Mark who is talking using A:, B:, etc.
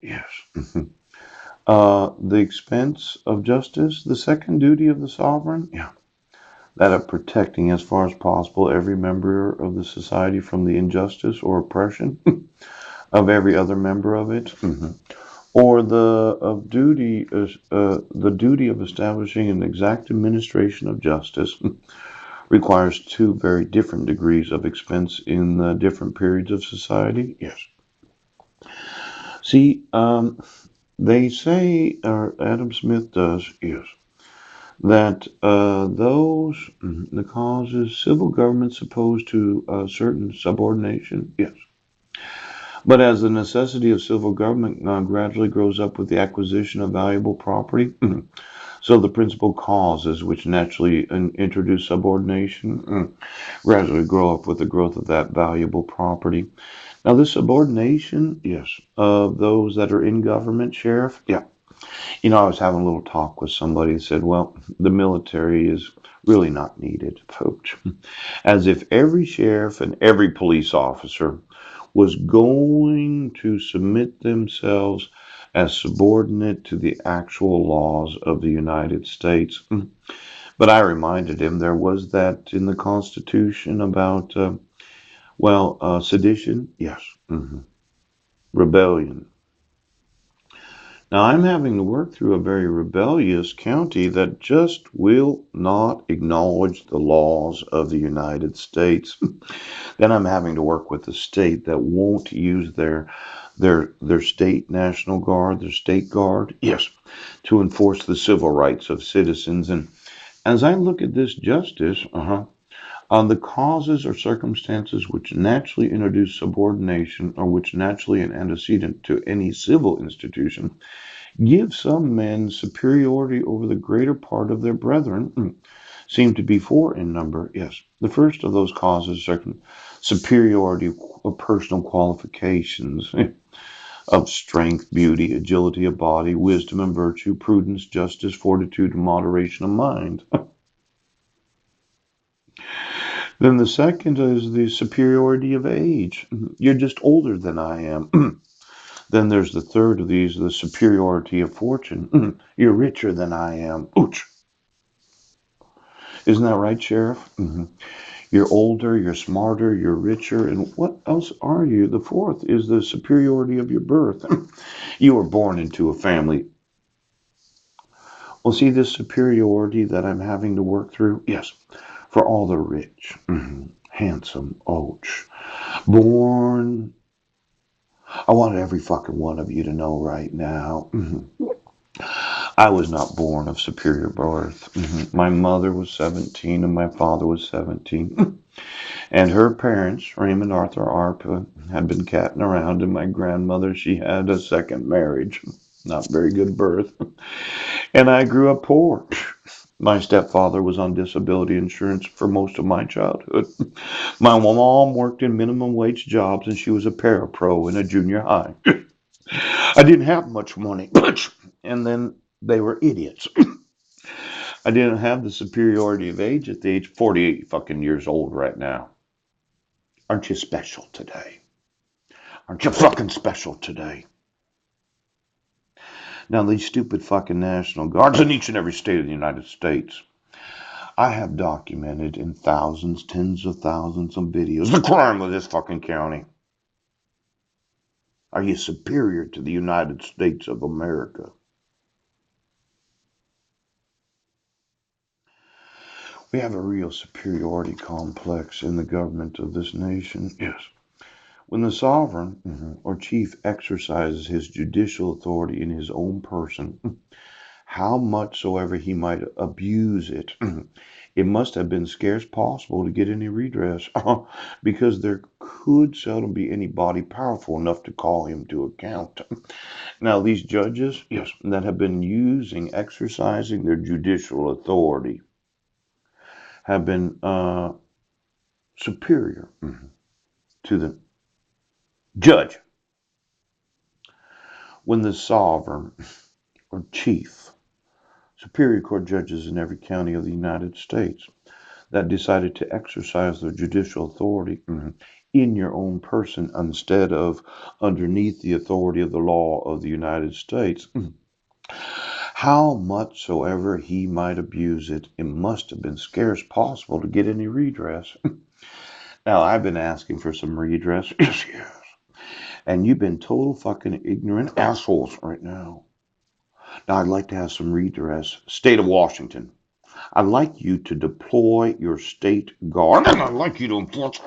A: Yes. The expense of justice, the second duty of the sovereign. Yeah. That of protecting as far as possible every member of the society from the injustice or oppression of every other member of it. Or the duty of establishing an exact administration of justice requires two very different degrees of expense in different periods of society. Yes. See, they say, or Adam Smith does, yes, that the causes civil governments opposed to certain subordination. Yes. But as the necessity of civil government gradually grows up with the acquisition of valuable property, so the principal causes which naturally introduce subordination gradually grow up with the growth of that valuable property. Now, this subordination, yes, of those that are in government, Sheriff, yeah. I was having a little talk with somebody who said, well, the military is really not needed, folks. As if every sheriff and every police officer was going to submit themselves as subordinate to the actual laws of the United States. But I reminded him there was that in the Constitution about, sedition, yes, rebellion. Now I'm having to work through a very rebellious county that just will not acknowledge the laws of the United States. Then I'm having to work with a state that won't use their state national guard, their state guard, yes, to enforce the civil rights of citizens. And as I look at this justice, on the causes or circumstances which naturally introduce subordination or which naturally an antecedent to any civil institution give some men superiority over the greater part of their brethren, seem to be four in number. Yes, the first of those causes are superiority of personal qualifications of strength, beauty, agility of body, wisdom and virtue, prudence, justice, fortitude, and moderation of mind. Then the second is the superiority of age. You're just older than I am. Then there's the third of these, the superiority of fortune. You're richer than I am. Ouch. Isn't that right, Sheriff? You're older, you're smarter, you're richer, and what else are you? The fourth is the superiority of your birth. You were born into a family. Well, see this superiority that I'm having to work through? Yes, for all the rich, handsome, ouch, born. I want every fucking one of you to know right now. I was not born of superior birth. My mother was 17 and my father was 17. And her parents, Raymond Arthur Arp, had been catting around, and my grandmother, she had a second marriage. Not very good birth. And I grew up poor. My stepfather was on disability insurance for most of my childhood. My mom worked in minimum wage jobs, and she was a parapro in a junior high. I didn't have much money. And then they were idiots. I didn't have the superiority of age at the age of 48 fucking years old right now. Aren't you special today? Aren't you fucking special today? Now, these stupid fucking National Guards in each and every state of the United States, I have documented in thousands, tens of thousands of videos the crime of this fucking county. Are you superior to the United States of America? We have a real superiority complex in the government of this nation. Yes. When the sovereign or chief exercises his judicial authority in his own person, how much soever he might abuse it, it must have been scarce possible to get any redress, because there could seldom be anybody powerful enough to call him to account. Now, these judges, yes, that have been exercising their judicial authority, have been superior to the judge. When the sovereign or chief superior court judges in every county of the United States, that decided to exercise their judicial authority in your own person instead of underneath the authority of the law of the United States. How much soever he might abuse it, it must have been scarce possible to get any redress. Now, I've been asking for some redress. Yes, yes. And you've been total fucking ignorant assholes right now. Now, I'd like to have some redress. State of Washington. I'd like you to deploy your state guard. And I'd like you to enforce